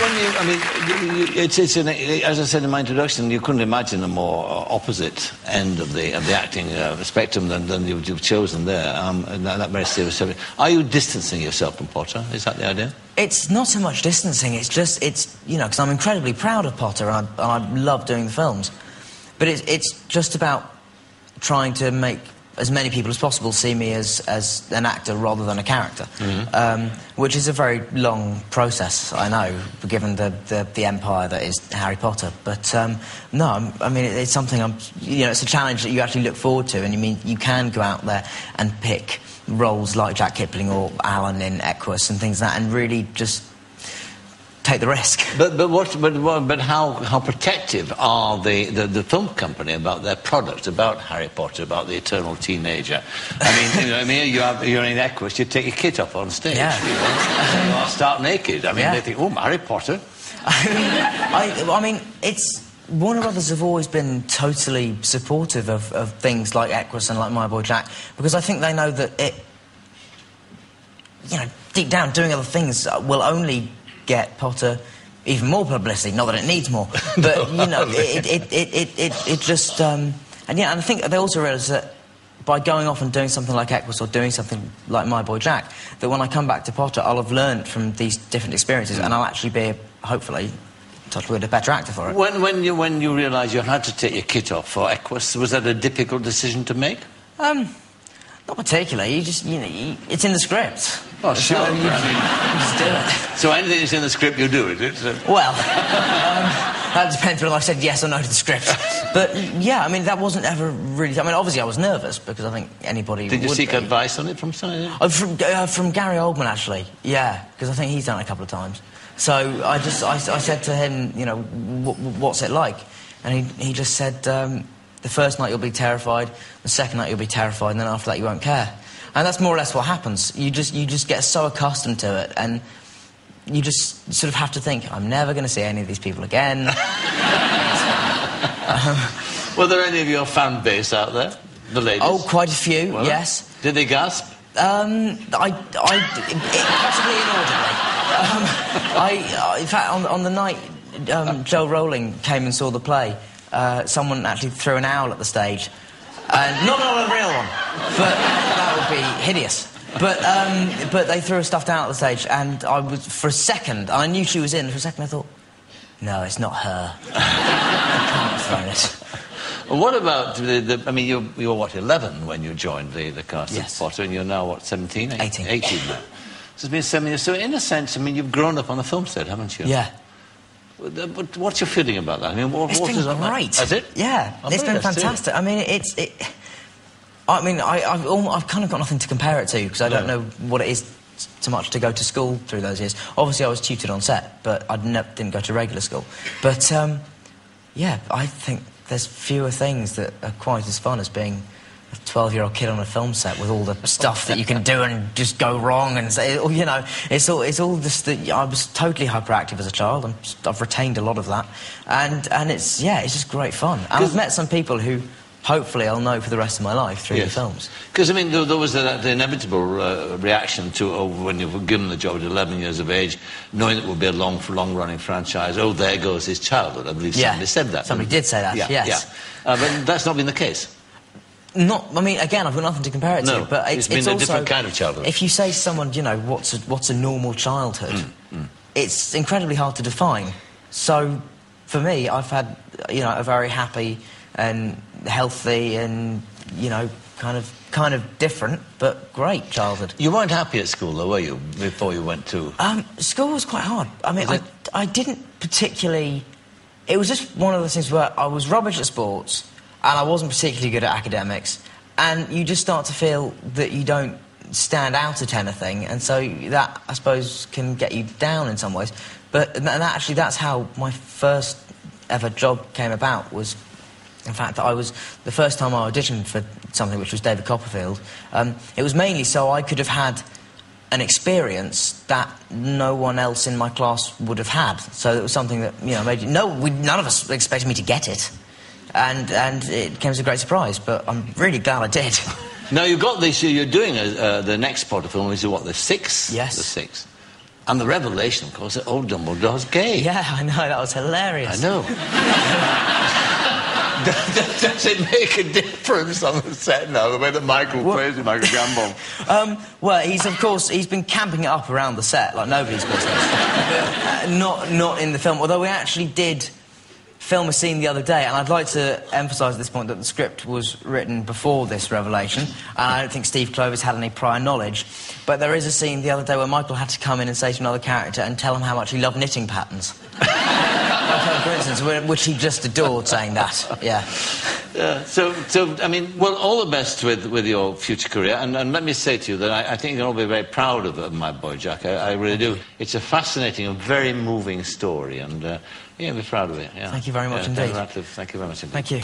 when you, I mean, as I said in my introduction, you couldn't imagine a more opposite end of the acting spectrum than you've chosen there. And that very serious subject. Are you distancing yourself from Potter? Is that the idea? It's not so much distancing. It's just, you know, because I'm incredibly proud of Potter and I love doing the films, but it's just about trying to make as many people as possible see me as an actor rather than a character, which is a very long process, I know, given the empire that is Harry Potter. But no, I mean, it's something you know, it's a challenge that you actually look forward to, and you can go out there and pick roles like Jack Kipling or Alan in Equus and things like that, and really just take the risk. But how protective are the film company about their product, about Harry Potter, about the eternal teenager? I mean, you're in Equus, you take your kit off on stage. Yeah. You know, start naked. I mean, they think, oh, Harry Potter. I mean, it's Warner Brothers have always been totally supportive of things like Equus and like My Boy Jack, because I think they know that it, you know, deep down, doing other things will only get Potter even more publicity. Not that it needs more, but you know, it just and yeah, and I think they also realise that by going off and doing something like Equus or doing something like My Boy Jack, that when I come back to Potter, I'll have learned from these different experiences, and I'll actually be, hopefully, touch wood, a better actor for it. When you realised you had to take your kit off for Equus, was that a difficult decision to make? Not particularly. You just, you know, it's in the script. Oh, sure. So you just do it. So anything that's in the script, you do it? Well, that depends whether I said yes or no to the script. But, yeah, I mean, that wasn't ever really... I mean, obviously I was nervous, because I think anybody Did you would seek be. advice on it from somebody? From Gary Oldman, actually, yeah, because I think he's done it a couple of times. So I said to him, you know, what's it like? And he just said, the first night you'll be terrified, the second night you'll be terrified, and then after that you won't care. And that's more or less what happens. You just get so accustomed to it, and you just sort of have to think, I'm never going to see any of these people again. Were there any of your fan base out there? The ladies? Oh, quite a few, well, yes. Did they gasp? Possibly inaudibly. In fact, on the night Joel Rowling came and saw the play, someone actually threw an owl at the stage. Not a real one, but that would be hideous. But they threw a stuffed owl at the stage, and I was, for a second, I knew she was in, for a second I thought, no, it's not her. I can't throw it. What about I mean, you were, what, 11 when you joined the cast yes. of Potter, and you're now, what, 17? 18. 18 now. So it's been 7 years. So in a sense, I mean, you've grown up on the film set, haven't you? Yeah. But what's your feeling about that? I mean, it's been great. Like? Has it? Yeah, it's been fantastic. I mean, I've kind of got nothing to compare it to, because I don't know what it is so much to go to school through those years. Obviously, I was tutored on set, but I didn't go to regular school. But, yeah, I think there's fewer things that are quite as fun as being a 12-year-old kid on a film set with all the stuff that you can do and just go wrong, and say, you know, it's all just that. I was totally hyperactive as a child, and I've retained a lot of that, and it's just great fun. And I've met some people who hopefully I'll know for the rest of my life through the films. Because I mean, there was the inevitable reaction to when you were given the job at 11 years of age, knowing it would be a long-running franchise. Oh, there goes his childhood. I believe somebody said that. Somebody did say that. Yes. But that's not been the case. I mean, again, I've got nothing to compare it to, but it's been also a different kind of childhood. If you say to someone, you know, what's a normal childhood, it's incredibly hard to define. So, for me, I've had, you know, a very happy and healthy and, you know, kind of different but great childhood. You weren't happy at school, though, were you, before you went to... School was quite hard. I mean, I didn't particularly... It was just one of those things where I was rubbish at sports, and I wasn't particularly good at academics, and you just start to feel that you don't stand out at anything, and so that, I suppose, can get you down in some ways. But that's how my first ever job came about, was, in fact, the first time I auditioned for something, which was David Copperfield, it was mainly so I could have had an experience that no one else in my class would have had. So it was something that, you know, none of us expected me to get it. And it came as a great surprise, but I'm really glad I did. Now, you've got this, you're doing the next Potter film, is what, the 6th? Yes. The 6th. And the revelation, of course, that old Dumbledore's gay. Yeah, I know, that was hilarious. I know. Does it make a difference on the set now, the way that Michael plays him, Michael Gambon? Well, he's been camping it up around the set like nobody's business. Not in the film, although we actually did film a scene the other day, and I'd like to emphasise at this point that the script was written before this revelation, and I don't think Steve Clovis had any prior knowledge. But there is a scene the other day where Michael had to come in and say to another character and tell him how much he loved knitting patterns. For instance, which he just adored saying that, yeah. So, I mean, well, all the best with your future career, and let me say to you that I think you'll all be very proud of My Boy Jack. I really do. It's a fascinating and very moving story, and yeah, be proud of it. Yeah. Thank you very much indeed. Radcliffe, thank you very much indeed. Thank you.